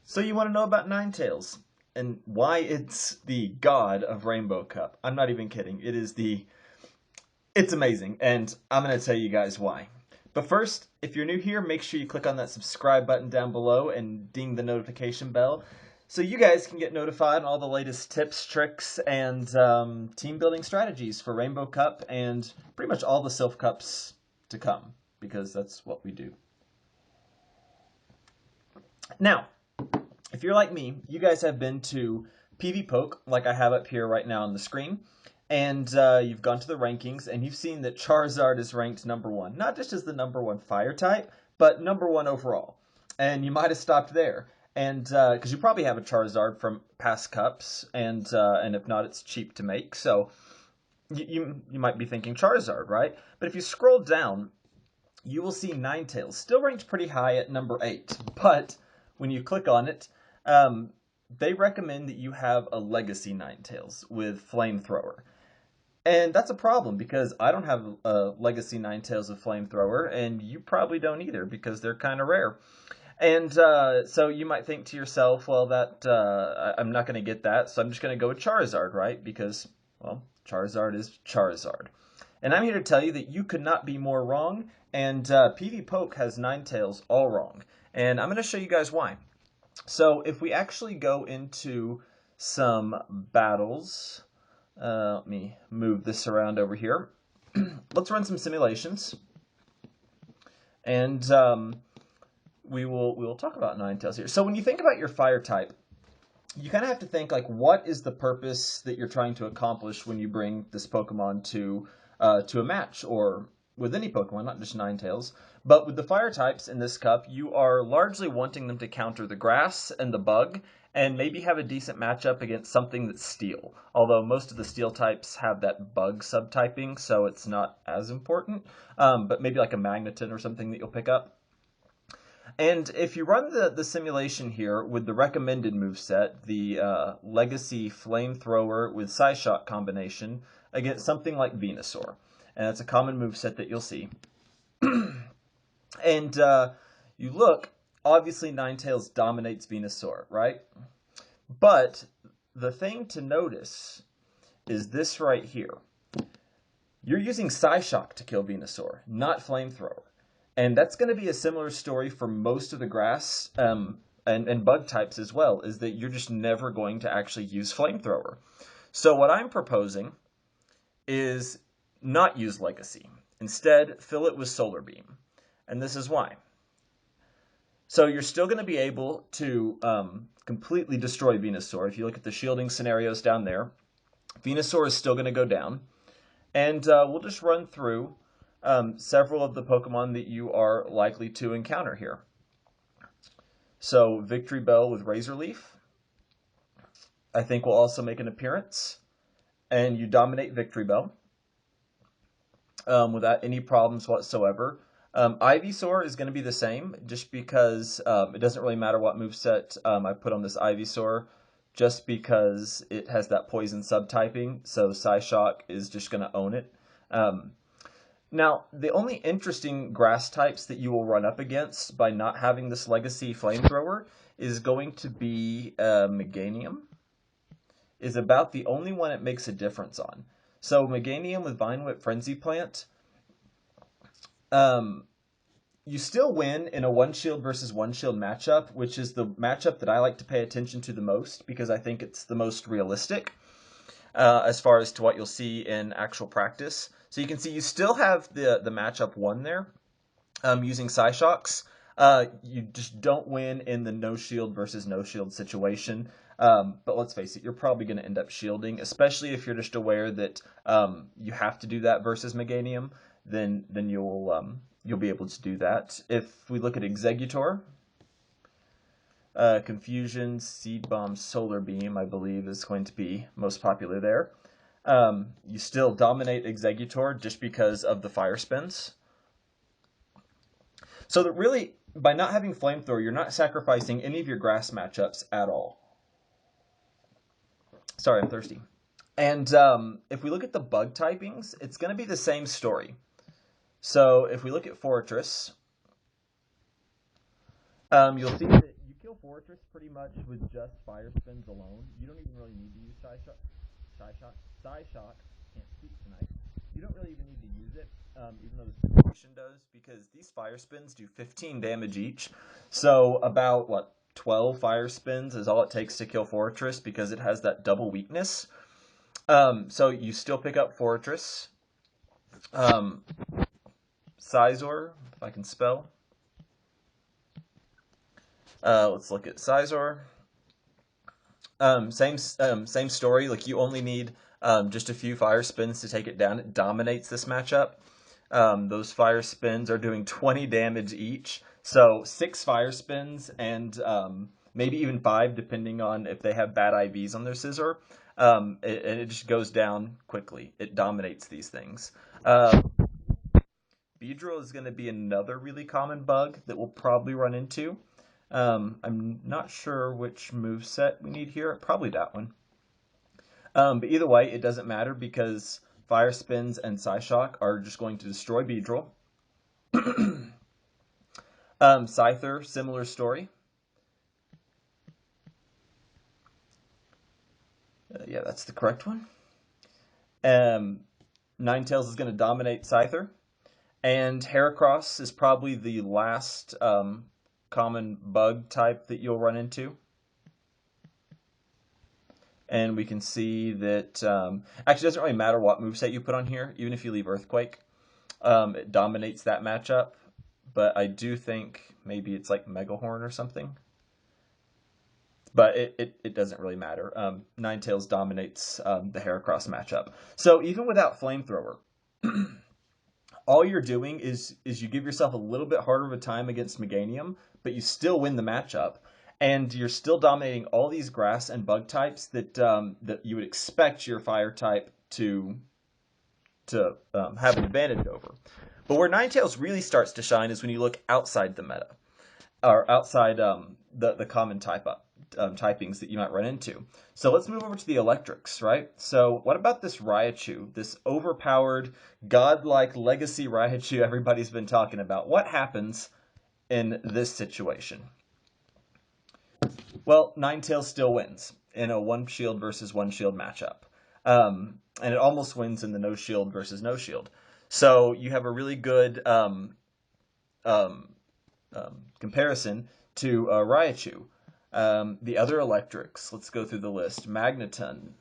So you want to know about Ninetales and why it's the god of Rainbow Cup. I'm not even kidding. It's amazing, and I'm going to tell you guys why. But first, if you're new here, make sure you click on that subscribe button down below and ding the notification bell so you guys can get notified on all the latest tips, tricks, and team building strategies for Rainbow Cup and pretty much all the Silph Cups to come, because that's what we do. Now, if you're like me, you guys have been to PvPoke, like I have up here right now on the screen, and you've gone to the rankings, and you've seen that Charizard is ranked #1. Not just as the #1 fire type, but #1 overall. And you might have stopped there, and because you probably have a Charizard from past cups, and if not, it's cheap to make, so you might be thinking Charizard, right? But if you scroll down, you will see Ninetails, still ranked pretty high at #8, but when you click on it, they recommend that you have a Legacy Ninetales with Flamethrower. And that's a problem because I don't have a Legacy Ninetales with Flamethrower, and you probably don't either because they're kind of rare. And so you might think to yourself, well, I'm not going to get that, so I'm just going to go with Charizard, right? Because, well, Charizard is Charizard. And I'm here to tell you that you could not be more wrong, and PvPoke has Ninetales all wrong. And I'm going to show you guys why. So if we actually go into some battles, let me move this around over here. Let's run some simulations, and we will talk about Ninetales here. So when you think about your fire type, you kind of have to think like, what is the purpose that you're trying to accomplish when you bring this Pokemon to a match, or with any Pokemon, not just Ninetales. But with the fire types in this cup, you are largely wanting them to counter the grass and the bug, and maybe have a decent matchup against something that's steel. Although most of the steel types have that bug subtyping, so it's not as important. But maybe like a Magneton or something that you'll pick up. And if you run the simulation here with the recommended moveset, the Legacy Flamethrower with Psyshock combination against something like Venusaur. And that's a common moveset that you'll see. And you look, obviously Ninetales dominates Venusaur, right? But the thing to notice is this right here. You're using Psyshock to kill Venusaur, not Flamethrower. And that's going to be a similar story for most of the grass and bug types as well, is that you're just never going to actually use Flamethrower. So what I'm proposing is not use Legacy. Instead, fill it with Solar Beam. And this is why. So you're still going to be able to completely destroy Venusaur. If you look at the shielding scenarios down there, Venusaur is still going to go down. And we'll just run through several of the Pokemon that you are likely to encounter here. So Victory Bell with Razor Leaf, I think, will also make an appearance. And you dominate Victory Bell without any problems whatsoever. Ivysaur is going to be the same, just because it doesn't really matter what moveset I put on this Ivysaur, just because it has that poison subtyping, so Psyshock is just going to own it. Now, the only interesting grass types that you will run up against by not having this Legacy Flamethrower is going to be Meganium. Is about the only one it makes a difference on. So Meganium with Vine Whip Frenzy Plant, you still win in a one shield versus one shield matchup, which is the matchup that I like to pay attention to the most because I think it's the most realistic as far as to what you'll see in actual practice. So you can see you still have the matchup won there using Psyshocks. You just don't win in the no shield versus no shield situation. But let's face it, you're probably going to end up shielding, especially if you're just aware that you have to do that versus Meganium. Then you'll be able to do that. If we look at Exeggutor, Confusion, Seed Bomb, Solar Beam, I believe is going to be most popular there. You still dominate Exeggutor just because of the fire spins. So that really, by not having Flamethrower, you're not sacrificing any of your grass matchups at all. Sorry, I'm thirsty. And if we look at the bug typings, it's going to be the same story. So if we look at Fortress, you'll see that you kill Fortress pretty much with just Fire Spins alone. You don't even really need to use Psyshock. Can't speak tonight. You don't really even need to use it, even though the situation does, because these Fire Spins do 15 damage each. So about, 12 Fire Spins is all it takes to kill Fortress because it has that double weakness. So you still pick up Fortress. Scizor, if I can spell. Let's look at Scizor. Same story. Like, you only need just a few Fire Spins to take it down. It dominates this matchup. Those Fire Spins are doing 20 damage each. So 6 Fire Spins and maybe even 5, depending on if they have bad IVs on their Scizor. It just goes down quickly. It dominates these things. Beedrill is going to be another really common bug that we'll probably run into. I'm not sure which moveset we need here. Probably that one. But either way, it doesn't matter because Fire Spins and Psyshock are just going to destroy Beedrill. Scyther, similar story. Yeah, that's the correct one. Ninetales is going to dominate Scyther. And Heracross is probably the last common bug type that you'll run into. And we can see that, actually, it doesn't really matter what moveset you put on here, even if you leave Earthquake. It dominates that matchup. But I do think maybe it's like Megahorn or something. But it doesn't really matter. Ninetales dominates the Heracross matchup. So even without Flamethrower, all you're doing is you give yourself a little bit harder of a time against Meganium, but you still win the matchup. And you're still dominating all these grass and bug types that that you would expect your fire type to have an advantage over. But where Ninetales really starts to shine is when you look outside the meta, or outside the common typings that you might run into. So let's move over to the electrics, right? So what about this Raichu, this overpowered, godlike legacy Raichu everybody's been talking about? What happens in this situation? Well, Ninetales still wins in a one shield versus one shield matchup. And it almost wins in the no shield versus no shield. So you have a really good comparison to Raichu. The other electrics, let's go through the list. Magneton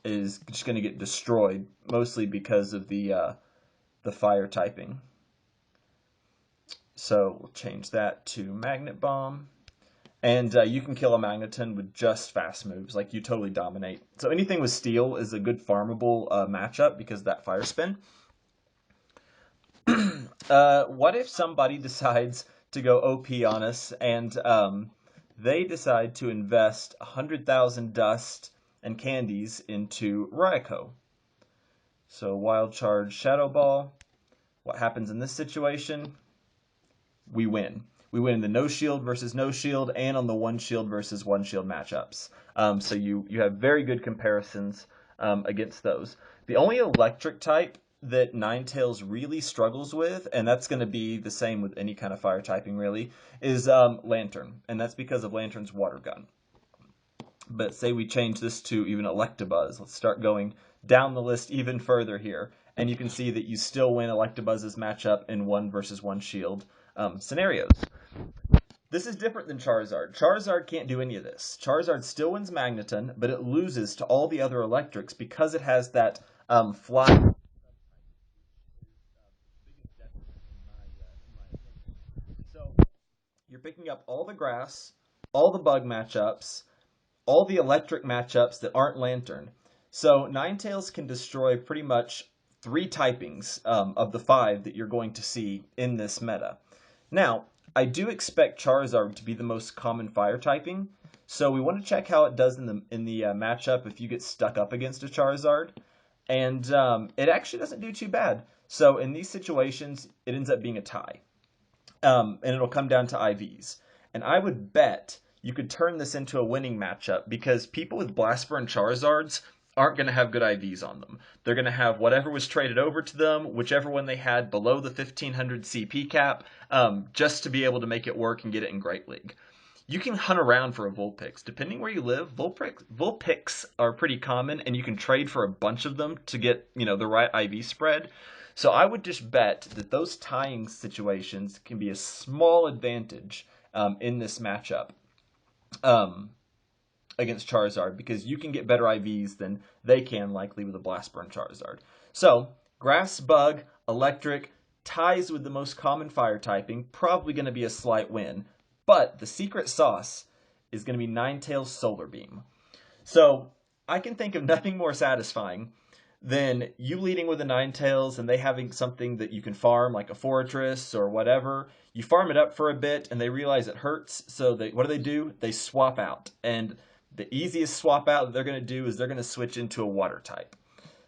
is just going to get destroyed, mostly because of the fire typing. So we'll change that to Magnet Bomb. And you can kill a Magneton with just fast moves, like you totally dominate. So anything with Steel is a good farmable matchup because of that Fire Spin. What if somebody decides to go OP on us and they decide to invest 100,000 dust and candies into Raikou? So Wild Charge Shadow Ball. What happens in this situation? We win. We win in the no shield versus no shield and on the one shield versus one shield matchups. So you have very good comparisons against those. The only electric type that Ninetales really struggles with, and that's going to be the same with any kind of fire typing really, is Lantern. And that's because of Lantern's Water Gun. But say we change this to even Electabuzz. Let's start going down the list even further here. And you can see that you still win Electabuzz's matchup in one versus one shield scenarios. This is different than Charizard. Charizard can't do any of this. Charizard still wins Magneton, but it loses to all the other electrics because it has that fly. So you're picking up all the grass, all the bug matchups, all the electric matchups that aren't Lantern. So Ninetales can destroy pretty much 3 typings of the 5 that you're going to see in this meta. Now, I do expect Charizard to be the most common fire typing, so we want to check how it does in the matchup if you get stuck up against a Charizard, and it actually doesn't do too bad. So in these situations, it ends up being a tie, and it'll come down to IVs. And I would bet you could turn this into a winning matchup because people with Blasper and Charizards aren't going to have good IVs on them. They're going to have whatever was traded over to them, whichever one they had below the 1500 CP cap, just to be able to make it work and get it in Great League. you can hunt around for a Vulpix. Depending where you live, Vulpix are pretty common, and you can trade for a bunch of them to get, the right IV spread. So I would just bet that those tying situations can be a small advantage in this matchup against Charizard, because you can get better IVs than they can, likely, with a Blast Burn Charizard. So, Grass, Bug, Electric, ties with the most common fire typing, probably going to be a slight win. But the secret sauce is going to be Ninetales Solar Beam. So, I can think of nothing more satisfying than you leading with a Ninetales and they having something that you can farm, like a Fortress or whatever. You farm it up for a bit and they realize it hurts, so what do? They swap out. And the easiest swap out that they're going to do is they're going to switch into a water type.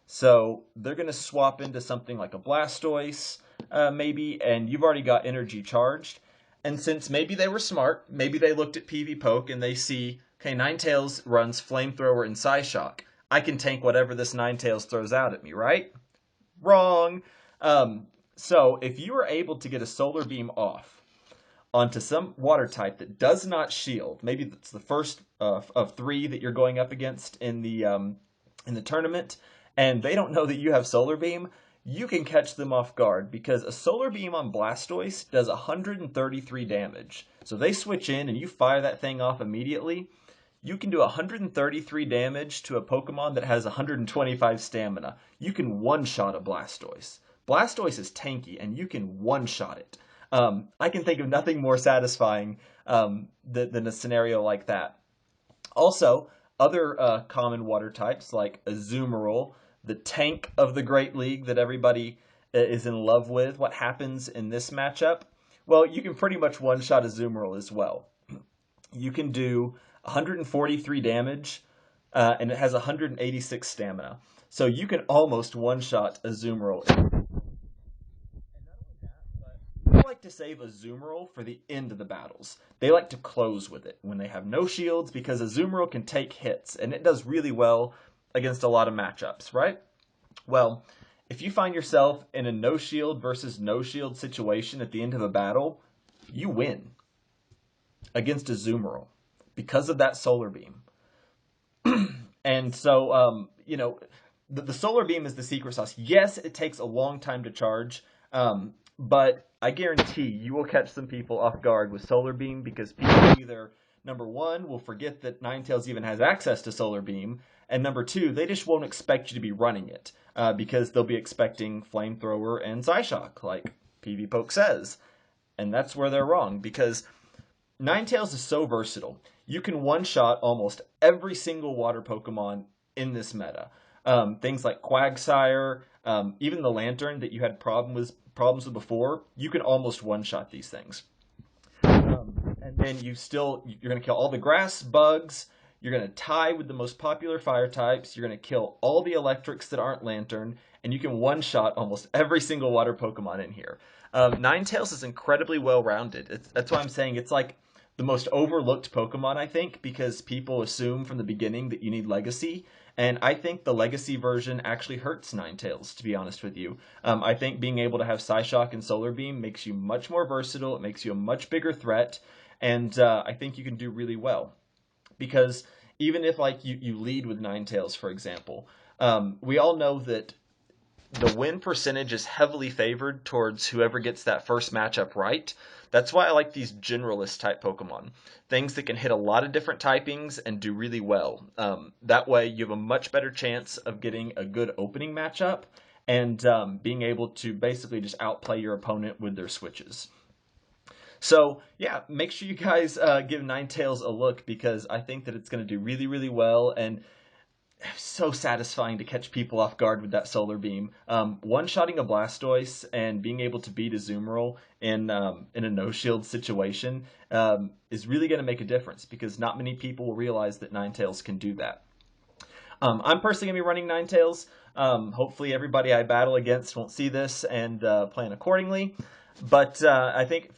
So they're going to swap into something like a Blastoise, maybe, and you've already got energy charged. And since maybe they were smart, maybe they looked at PvPoke and they see, okay, Ninetales runs Flamethrower and Psyshock. I can tank whatever this Ninetales throws out at me, right? Wrong. So if you are able to get a Solar Beam off onto some water type that does not shield, maybe that's the first of 3 that you're going up against in the tournament, and they don't know that you have Solar Beam, you can catch them off guard, because a Solar Beam on Blastoise does 133 damage. So they switch in and you fire that thing off immediately. You can do 133 damage to a Pokemon that has 125 stamina. You can one-shot a Blastoise. Blastoise is tanky, and you can one-shot it. I can think of nothing more satisfying than a scenario like that. Also, other common water types like Azumarill, the tank of the Great League that everybody is in love with. What happens in this matchup? Well, you can pretty much one-shot Azumarill as well. You can do 143 damage, and it has 186 stamina. So you can almost one-shot Azumarill. They like to save Azumarill for the end of the battles. They like to close with it when they have no shields, because Azumarill can take hits, and it does really well against a lot of matchups, right? Well, if you find yourself in a no shield versus no shield situation at the end of a battle, you win against Azumarill because of that Solar Beam. And so, the Solar Beam is the secret sauce. Yes, it takes a long time to charge, but I guarantee you will catch some people off guard with Solar Beam, because people either, number one, will forget that Ninetales even has access to Solar Beam, and number two, they just won't expect you to be running it, because they'll be expecting Flamethrower and Psyshock, like PvPoke says. And that's where they're wrong, because Ninetales is so versatile. You can one-shot almost every single water Pokemon in this meta. Things like Quagsire, even the Lantern that you had problems with before, you can almost one-shot these things. And then you're going to kill all the grass, bugs, you're going to tie with the most popular fire types, you're going to kill all the electrics that aren't Lantern, and you can one-shot almost every single water Pokemon in here. Ninetales is incredibly well-rounded. That's why I'm saying it's like the most overlooked Pokemon, I think, because people assume from the beginning that you need Legacy, and I think the Legacy version actually hurts Ninetales, to be honest with you. I think being able to have Psyshock and Solar Beam makes you much more versatile, it makes you a much bigger threat, and I think you can do really well. Because even if you lead with Ninetales, for example, we all know that the win percentage is heavily favored towards whoever gets that first matchup right. That's why I like these generalist type Pokemon. Things that can hit a lot of different typings and do really well. That way you have a much better chance of getting a good opening matchup and being able to basically just outplay your opponent with their switches. So, yeah, make sure you guys give Ninetales a look, because I think that it's going to do really, really well, and so satisfying to catch people off guard with that Solar Beam. One-shotting a Blastoise and being able to beat Azumarill in a no-shield situation is really going to make a difference, because not many people will realize that Ninetales can do that. I'm personally going to be running Ninetales. Hopefully everybody I battle against won't see this and plan accordingly. But I think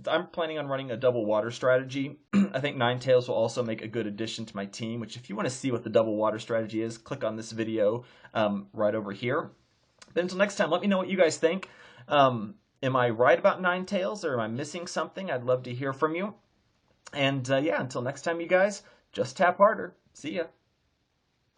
I'm planning on running a double water strategy. I think Ninetales will also make a good addition to my team, which if you want to see what the double water strategy is, click on this video right over here. But until next time, let me know what you guys think. Am I right about Ninetales, or am I missing something? I'd love to hear from you. And yeah, until next time, you guys, just tap harder. See ya.